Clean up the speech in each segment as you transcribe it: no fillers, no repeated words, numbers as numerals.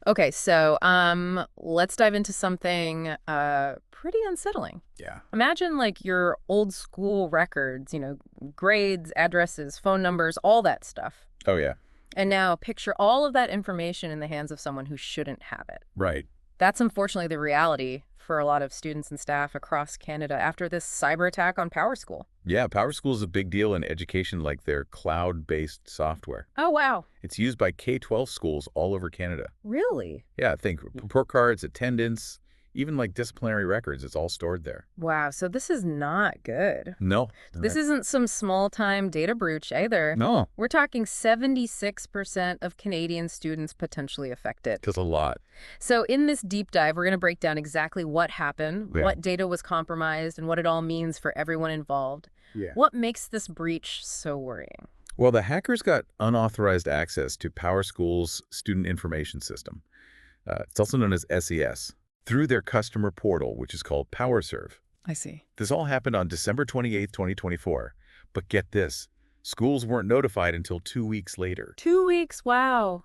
Okay, so let's dive into something pretty unsettling. Yeah. Imagine like your old school records, grades, addresses, phone numbers, all that stuff. Oh, yeah. And now picture all of that information in the hands of someone who shouldn't have it. Right. That's unfortunately the reality for a lot of students and staff across Canada after this cyber attack on PowerSchool. Yeah, PowerSchool is a big deal in education, like their cloud-based software. Oh, wow. It's used by K-12 schools all over Canada. Really? Yeah, think report cards, attendance, even like disciplinary records. It's all stored there. Wow, so this is not good. No. This isn't some small-time data breach either. No. We're talking 76% of Canadian students potentially affected. That's a lot. So in this deep dive, we're going to break down exactly what happened, Yeah. what data was compromised, and what it all means for everyone involved. Yeah. What makes this breach so worrying? Well, the hackers got unauthorized access to PowerSchool's Student Information System. It's also known as SES, through their customer portal, which is called PowerServe. I see. This all happened on December 28th, 2024. But get this, schools weren't notified until 2 weeks later. 2 weeks, wow.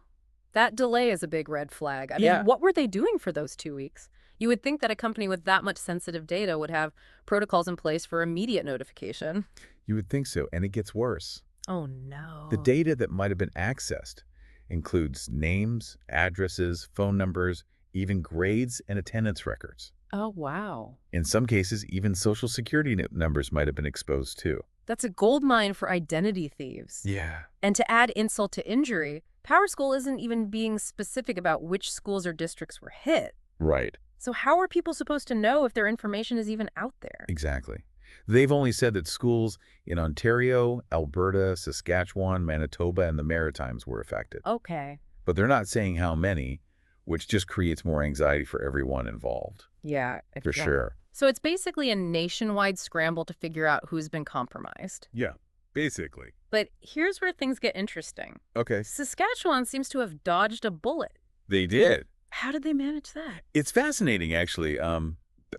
That delay is a big red flag. I Yeah. mean, what were they doing for those 2 weeks? You would think that a company with that much sensitive data would have protocols in place for immediate notification. You would think so, and it gets worse. Oh, no. The data that might have been accessed includes names, addresses, phone numbers, even grades and attendance records. Oh, wow. In some cases, even social security numbers might have been exposed too. That's a goldmine for identity thieves. Yeah. And to add insult to injury, PowerSchool isn't even being specific about which schools or districts were hit. Right. So how are people supposed to know if their information is even out there? Exactly. They've only said that schools in Ontario, Alberta, Saskatchewan, Manitoba, and the Maritimes were affected. Okay. But they're not saying how many, which just creates more anxiety for everyone involved. Yeah. For sure. So it's basically a nationwide scramble to figure out who's been compromised. Yeah, basically. But here's where things get interesting. Okay. Saskatchewan seems to have dodged a bullet. They did. How did they manage that? It's fascinating, actually.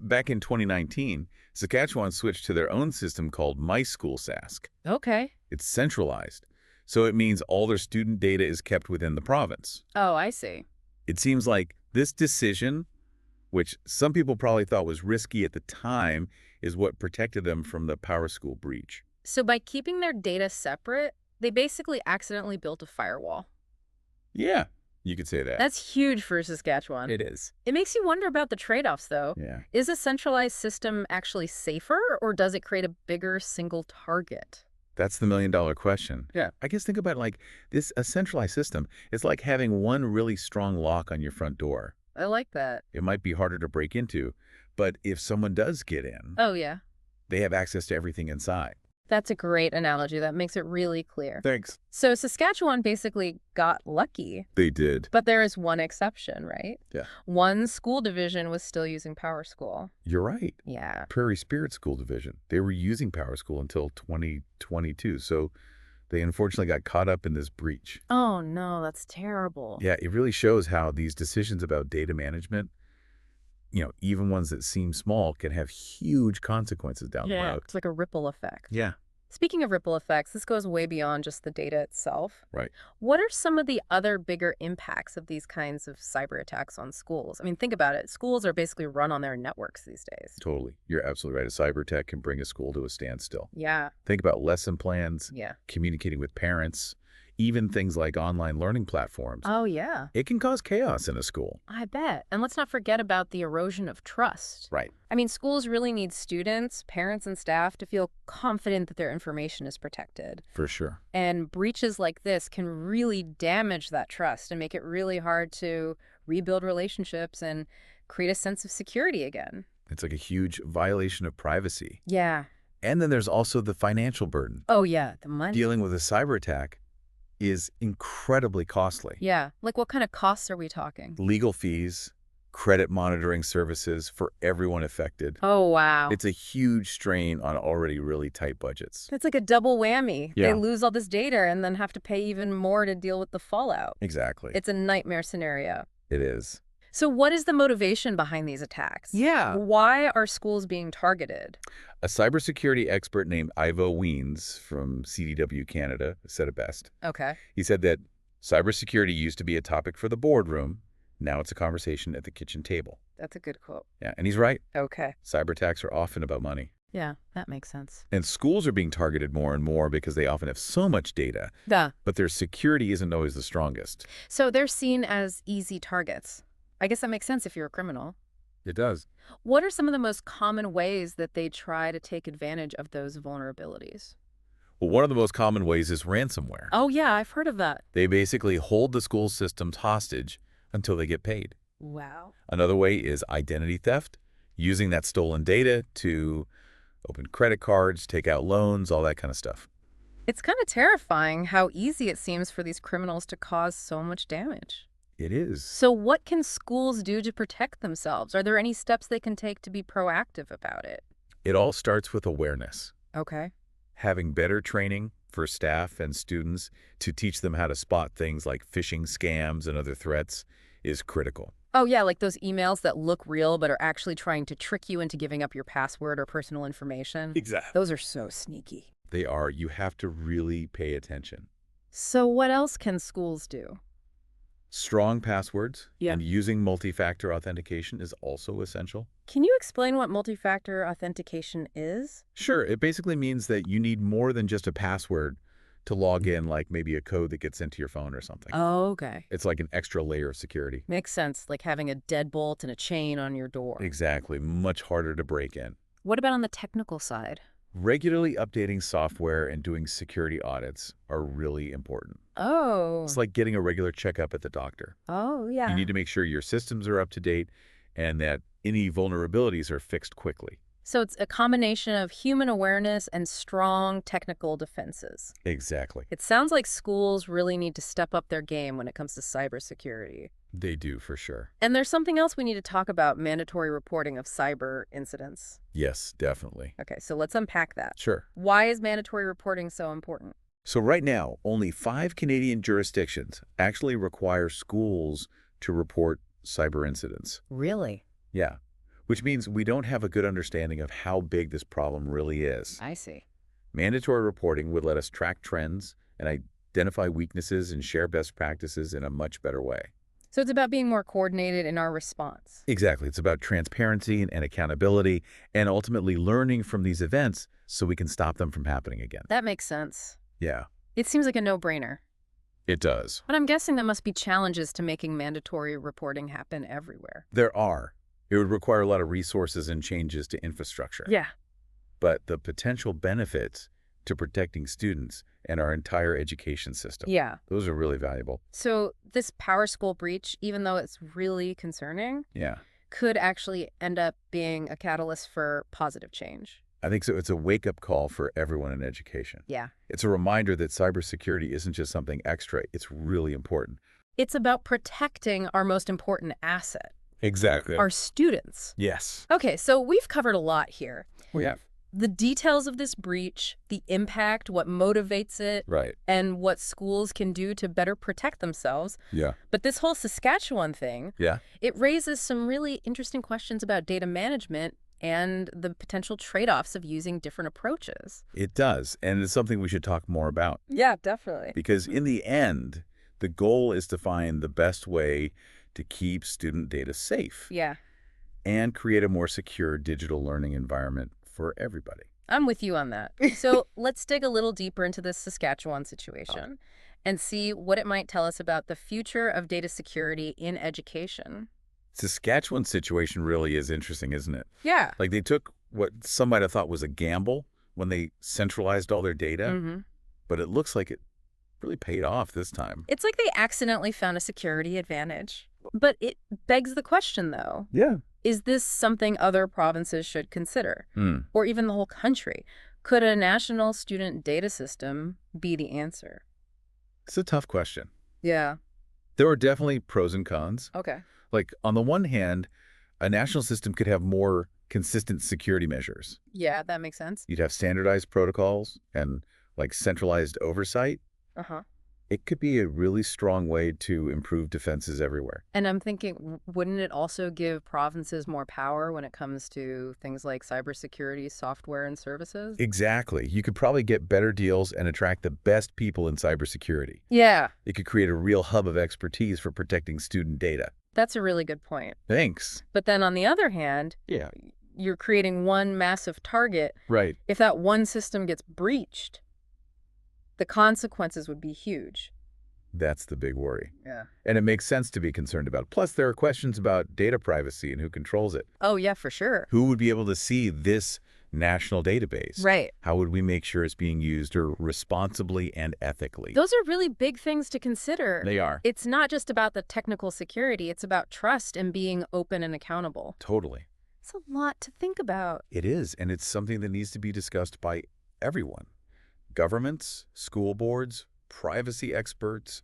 Back in 2019, Saskatchewan switched to their own system called My School Sask. Okay. It's centralized, so it means all their student data is kept within the province. Oh, I see. It seems like this decision, which some people probably thought was risky at the time, is what protected them from the PowerSchool breach. So by keeping their data separate, they basically accidentally built a firewall. Yeah, you could say that. That's huge for Saskatchewan. It is. It makes you wonder about the trade-offs, though. Yeah. Is a centralized system actually safer, or does it create a bigger single target? That's the million-dollar question. Yeah. I guess think about it like this: a centralized system is like having one really strong lock on your front door. I like that. It might be harder to break into, but if someone does get in, Oh, yeah. they have access to everything inside. That's a great analogy. That makes it really clear. Thanks. So Saskatchewan basically got lucky, They did. but there is one exception, right? Yeah. One school division was still using PowerSchool. You're right. Yeah. Prairie Spirit School Division. They were using PowerSchool until 2022, so they unfortunately got caught up in this breach. Oh, no, that's terrible. Yeah, it really shows how these decisions about data management, even ones that seem small, can have huge consequences down the road. It's like a ripple effect. Yeah. Speaking of ripple effects, this goes way beyond just the data itself. Right. What are some of the other bigger impacts of these kinds of cyber attacks on schools? I mean, think about it. Schools are basically run on their networks these days. Totally. You're absolutely right. A cyber attack can bring a school to a standstill. Yeah. Think about lesson plans, Yeah. communicating with parents, even things like online learning platforms. Oh, yeah. It can cause chaos in a school. I bet. And let's not forget about the erosion of trust. Right. I mean, schools really need students, parents, and staff to feel confident that their information is protected. For sure. And breaches like this can really damage that trust and make it really hard to rebuild relationships and create a sense of security again. It's like a huge violation of privacy. Yeah. And then there's also the financial burden. Oh, yeah. The money. Dealing with a cyber attack is incredibly costly. Yeah. Like, what kind of costs are we talking? Legal fees, credit monitoring services for everyone affected. Oh, wow. It's a huge strain on already really tight budgets. It's like a double whammy. Yeah. They lose all this data and then have to pay even more to deal with the fallout. Exactly. It's a nightmare scenario. It is. So what is the motivation behind these attacks? Yeah. Why are schools being targeted? A cybersecurity expert named Ivo Weens from CDW Canada said it best. Okay. He said that cybersecurity used to be a topic for the boardroom. Now it's a conversation at the kitchen table. That's a good quote. Yeah, and he's right. Okay. Cyberattacks are often about money. Yeah, that makes sense. And schools are being targeted more and more because they often have so much data, Duh. but their security isn't always the strongest. So they're seen as easy targets. I guess that makes sense if you're a criminal. It does. What are some of the most common ways that they try to take advantage of those vulnerabilities? Well, one of the most common ways is ransomware. Oh, yeah, I've heard of that. They basically hold the school systems hostage until they get paid. Wow. Another way is identity theft, using that stolen data to open credit cards, take out loans, all that kind of stuff. It's kind of terrifying how easy it seems for these criminals to cause so much damage. It is. So what can schools do to protect themselves? Are there any steps they can take to be proactive about it? It all starts with awareness. Okay. Having better training for staff and students to teach them how to spot things like phishing scams and other threats is critical. Oh, yeah, like those emails that look real but are actually trying to trick you into giving up your password or personal information. Exactly. Those are so sneaky. They are. You have to really pay attention. So what else can schools do? Strong passwords Yeah. and using multi-factor authentication is also essential. Can you explain what multi-factor authentication is? Sure, it basically means that you need more than just a password to log in, like maybe a code that gets into your phone or something. Oh, okay. It's like an extra layer of security. Makes sense, like having a deadbolt and a chain on your door. Exactly. Much harder to break in. What about on the technical side? Regularly updating software and doing security audits are really important. Oh. It's like getting a regular checkup at the doctor. Oh, yeah. You need to make sure your systems are up to date and that any vulnerabilities are fixed quickly. So it's a combination of human awareness and strong technical defenses. Exactly. It sounds like schools really need to step up their game when it comes to cybersecurity. They do, for sure. And there's something else we need to talk about, mandatory reporting of cyber incidents. Yes, definitely. Okay, so let's unpack that. Sure. Why is mandatory reporting so important? So right now, only 5 Canadian jurisdictions actually require schools to report cyber incidents. Really? Yeah, which means we don't have a good understanding of how big this problem really is. I see. Mandatory reporting would let us track trends and identify weaknesses and share best practices in a much better way. So it's about being more coordinated in our response. Exactly. It's about transparency and accountability and ultimately learning from these events so we can stop them from happening again. That makes sense. Yeah, It seems like a no-brainer. it does. But I'm guessing there must be challenges to making mandatory reporting happen everywhere. There are. It would require a lot of resources and changes to infrastructure. Yeah. But the potential benefits to protecting students and our entire education system, Yeah. those are really valuable. So this PowerSchool breach, even though it's really concerning, Yeah, could actually end up being a catalyst for positive change. I think so. It's a wake-up call for everyone in education. Yeah. It's a reminder that cybersecurity isn't just something extra. It's really important. It's about protecting our most important asset, Exactly. our students. Yes. Okay, so we've covered a lot here. We have. The details of this breach, the impact, what motivates it, Right. and what schools can do to better protect themselves. Yeah. But this whole Saskatchewan thing, Yeah. it raises some really interesting questions about data management and the potential trade-offs of using different approaches. It does. And it's something we should talk more about. Yeah, definitely. Because in the end, the goal is to find the best way to keep student data safe Yeah, and create a more secure digital learning environment for everybody. I'm with you on that. So let's dig a little deeper into this Saskatchewan situation and see what it might tell us about the future of data security in education. Saskatchewan's situation really is interesting, isn't it? Yeah. Like they took what some might have thought was a gamble when they centralized all their data, Mm-hmm. but it looks like it really paid off this time. It's like they accidentally found a security advantage. But it begs the question, though. Yeah. Is this something other provinces should consider? Hmm. Or even the whole country? Could a national student data system be the answer? It's a tough question. Yeah. There are definitely pros and cons. Okay. Like on the one hand, a national system could have more consistent security measures. Yeah, that makes sense. You'd have standardized protocols and like centralized oversight. Uh-huh. It could be a really strong way to improve defenses everywhere. And I'm thinking, wouldn't it also give provinces more power when it comes to things like cybersecurity, software, and services? Exactly. You could probably get better deals and attract the best people in cybersecurity. Yeah, It could create a real hub of expertise for protecting student data. that's a really good point. Thanks. But then on the other hand, Yeah. you're creating one massive target. Right. If that one system gets breached, the consequences would be huge. That's the big worry. Yeah. And it makes sense to be concerned about. Plus, there are questions about data privacy and who controls it. Oh, yeah, for sure. Who would be able to see this national database? Right. How would we make sure it's being used responsibly and ethically? Those are really big things to consider. They are. It's not just about the technical security. It's about trust and being open and accountable. Totally. It's a lot to think about. It is, and it's something that needs to be discussed by everyone. Governments, school boards, privacy experts,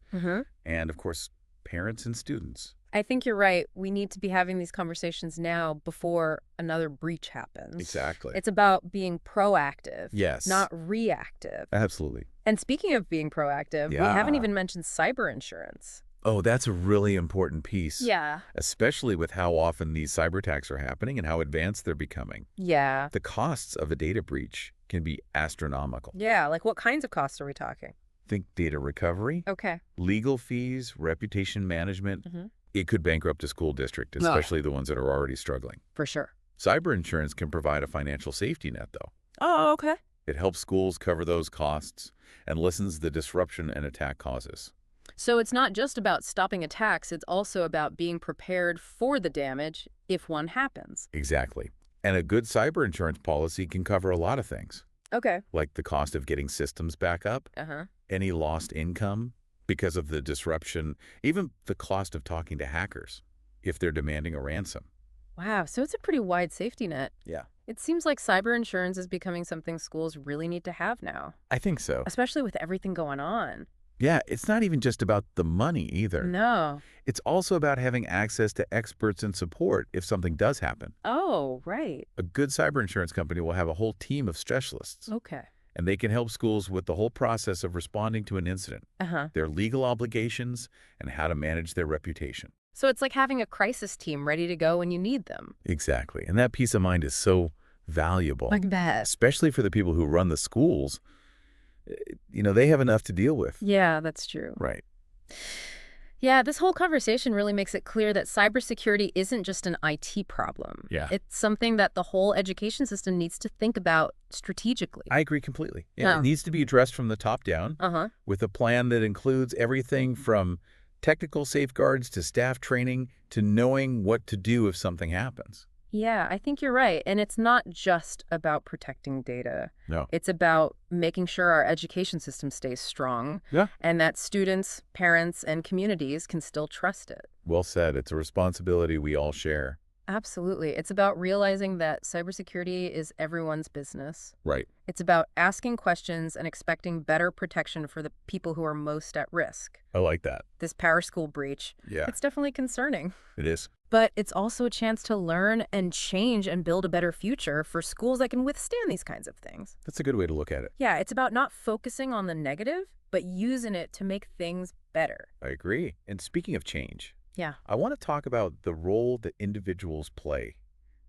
and, of course, parents and students. I think you're right. We need to be having these conversations now before another breach happens. Exactly. It's about being proactive, Yes. not reactive. Absolutely. And speaking of being proactive, we haven't even mentioned cyber insurance. Oh, that's a really important piece. Yeah. Especially with how often these cyber attacks are happening and how advanced they're becoming. Yeah. The costs of a data breach can be astronomical. Yeah, like what kinds of costs are we talking? Think data recovery, Okay. legal fees, reputation management. It could bankrupt a school district, especially the ones that are already struggling. For sure. Cyber insurance can provide a financial safety net, though. Oh, okay. It helps schools cover those costs and lessens the disruption an attack causes. So it's not just about stopping attacks, it's also about being prepared for the damage if one happens. Exactly. And a good cyber insurance policy can cover a lot of things, Okay. like the cost of getting systems back up, any lost income because of the disruption, even the cost of talking to hackers if they're demanding a ransom. Wow, so it's a pretty wide safety net. Yeah. It seems like cyber insurance is becoming something schools really need to have now, I think so. especially with everything going on. Yeah, it's not even just about the money either. No. It's also about having access to experts and support if something does happen. Oh, right. A good cyber insurance company will have a whole team of specialists, Okay. and they can help schools with the whole process of responding to an incident, their legal obligations, and how to manage their reputation. So it's like having a crisis team ready to go when you need them. Exactly. And that peace of mind is so valuable, Like that. especially for the people who run the schools. They have enough to deal with. Yeah, that's true. Right. Yeah, this whole conversation really makes it clear that cybersecurity isn't just an IT problem. Yeah. It's something that the whole education system needs to think about strategically. I agree completely. Yeah, Oh. It needs to be addressed from the top down with a plan that includes everything from technical safeguards to staff training to knowing what to do if something happens. Yeah, I think you're right. And it's not just about protecting data. No. It's about making sure our education system stays strong Yeah. and that students, parents, and communities can still trust it. Well said. It's a responsibility we all share. Absolutely. It's about realizing that cybersecurity is everyone's business. Right. It's about asking questions and expecting better protection for the people who are most at risk. I like that. This PowerSchool breach, Yeah, it's definitely concerning. it is. But it's also a chance to learn and change and build a better future for schools that can withstand these kinds of things. That's a good way to look at it. Yeah, it's about not focusing on the negative, but using it to make things better. I agree. And speaking of change, Yeah. I want to talk about the role that individuals play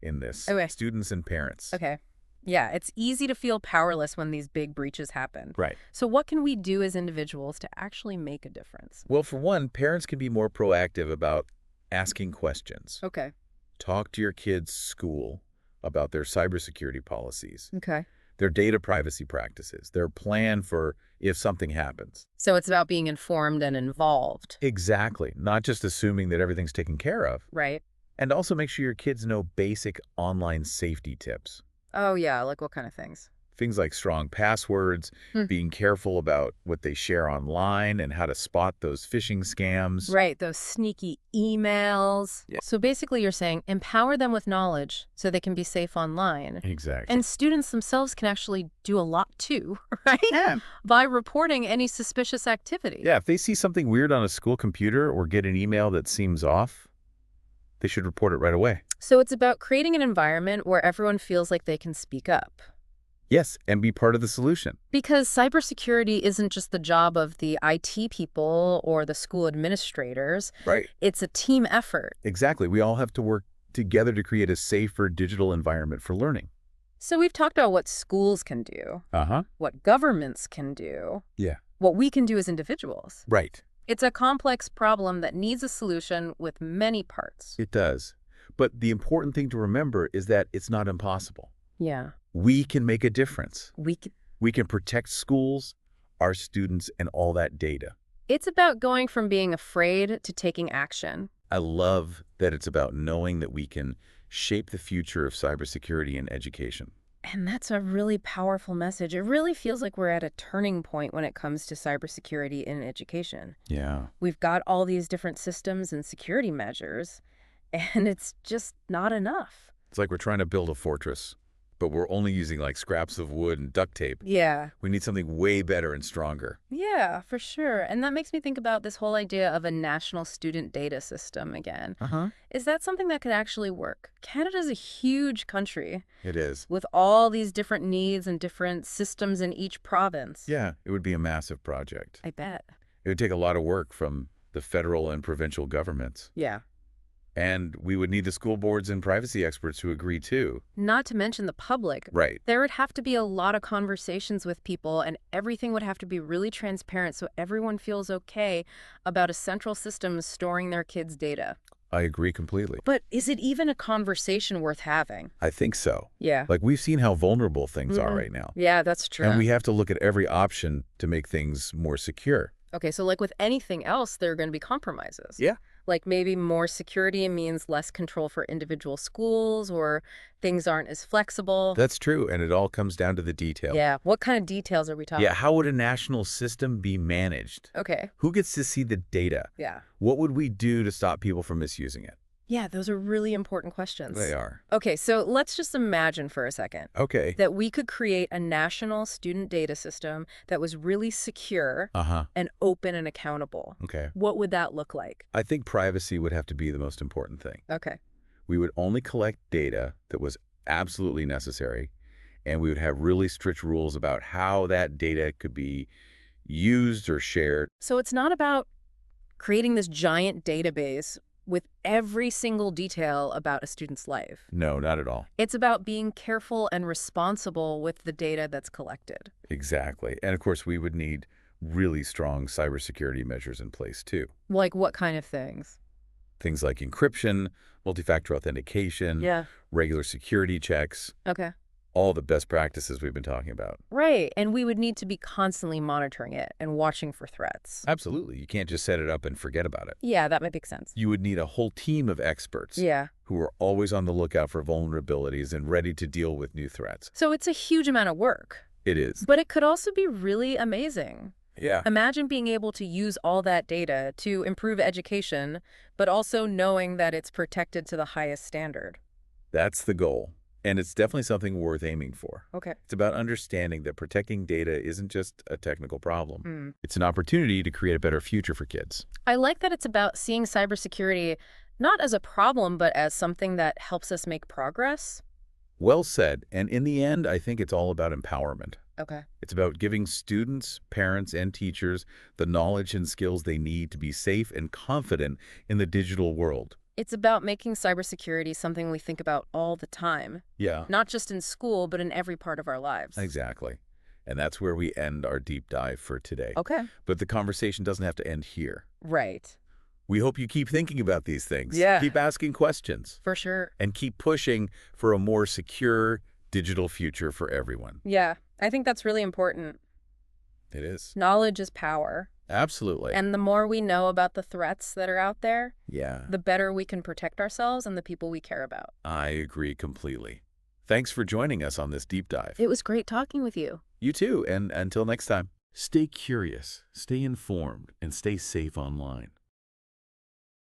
in this, Okay. students and parents. Okay. Yeah, it's easy to feel powerless when these big breaches happen. Right. So what can we do as individuals to actually make a difference? Well, for one, parents can be more proactive about asking questions. Okay. Talk to your kids' school about their cybersecurity policies, Okay. their data privacy practices, their plan for if something happens. So it's about being informed and involved, Exactly. Not just assuming that everything's taken care of. right? And also make sure your kids know basic online safety tips. Oh, yeah, like what kind of things? Things like strong passwords, being careful about what they share online, and how to spot those phishing scams. Right, those sneaky emails. Yeah. So basically you're saying empower them with knowledge so they can be safe online. Exactly. And students themselves can actually do a lot too, right? Yeah. By reporting any suspicious activity. Yeah, if they see something weird on a school computer or get an email that seems off, they should report it right away. So it's about creating an environment where everyone feels like they can speak up. Yes, and be part of the solution. Because cybersecurity isn't just the job of the IT people or the school administrators. Right. It's a team effort. Exactly. We all have to work together to create a safer digital environment for learning. So we've talked about what schools can do, Uh-huh. what governments can do, Yeah. what we can do as individuals. Right. It's a complex problem that needs a solution with many parts. It does. But the important thing to remember is that it's not impossible. Yeah. We can make a difference. We can. We can protect schools, our students, and all that data. It's about going from being afraid to taking action. I love that it's about knowing that we can shape the future of cybersecurity in education. And that's a really powerful message. It really feels like we're at a turning point when it comes to cybersecurity in education. Yeah. We've got all these different systems and security measures, and it's just not enough. It's like we're trying to build a fortress, but we're only using like scraps of wood and duct tape. Yeah. We need something way better and stronger. Yeah, for sure. And that makes me think about this whole idea of a national student data system again. Uh-huh. Is that something that could actually work? Canada's a huge country It is. with all these different needs and different systems in each province. Yeah, it would be a massive project. I bet. It would take a lot of work from the federal and provincial governments. Yeah. And we would need the school boards and privacy experts to agree too. Not to mention the public. Right. There would have to be a lot of conversations with people, and everything would have to be really transparent so everyone feels okay about a central system storing their kids' data. I agree completely. But is it even a conversation worth having? I think so. Yeah. Like we've seen how vulnerable things are right now. Yeah, that's true. And we have to look at every option to make things more secure. Okay, so like with anything else, there are going to be compromises. Yeah. Like maybe more security means less control for individual schools, or things aren't as flexible. That's true. And it all comes down to the detail. Yeah. What kind of details are we talking? Yeah. How would a national system be managed? Okay. Who gets to see the data? Yeah. What would we do to stop people from misusing it? Yeah, those are really important questions. They are. Okay, so let's just imagine for a second Okay. that we could create a national student data system that was really secure Uh-huh. and open and accountable. Okay. What would that look like? I think privacy would have to be the most important thing. Okay. We would only collect data that was absolutely necessary, and we would have really strict rules about how that data could be used or shared. So it's not about creating this giant database with every single detail about a student's life. No, not at all. It's about being careful and responsible with the data that's collected. Exactly. And of course, we would need really strong cybersecurity measures in place too. Like what kind of things? Things like encryption, multi-factor authentication, Yeah. regular security checks, Okay. all the best practices we've been talking about. Right. And we would need to be constantly monitoring it and watching for threats. Absolutely. You can't just set it up and forget about it. Yeah, that might make sense. You would need a whole team of experts Yeah. who are always on the lookout for vulnerabilities and ready to deal with new threats. So it's a huge amount of work, It is. but it could also be really amazing. Yeah. Imagine being able to use all that data to improve education, but also knowing that it's protected to the highest standard. That's the goal. And it's definitely something worth aiming for. Okay. It's about understanding that protecting data isn't just a technical problem. It's an opportunity to create a better future for kids. I like that it's about seeing cybersecurity not as a problem, but as something that helps us make progress. Well said. And in the end, I think it's all about empowerment. Okay. It's about giving students, parents, and teachers the knowledge and skills they need to be safe and confident in the digital world. It's about making cybersecurity something we think about all the time, Yeah, not just in school, but in every part of our lives. exactly. And that's where we end our deep dive for today. Okay. But the conversation doesn't have to end here. Right. We hope you keep thinking about these things. Yeah. Keep asking questions. For sure. And keep pushing for a more secure digital future for everyone. Yeah, I think that's really important. It is. Knowledge is power. Absolutely. And the more we know about the threats that are out there, Yeah, the better we can protect ourselves and the people we care about. I agree completely. Thanks for joining us on this deep dive. It was great talking with you. You too, and until next time, stay curious, stay informed, and stay safe online.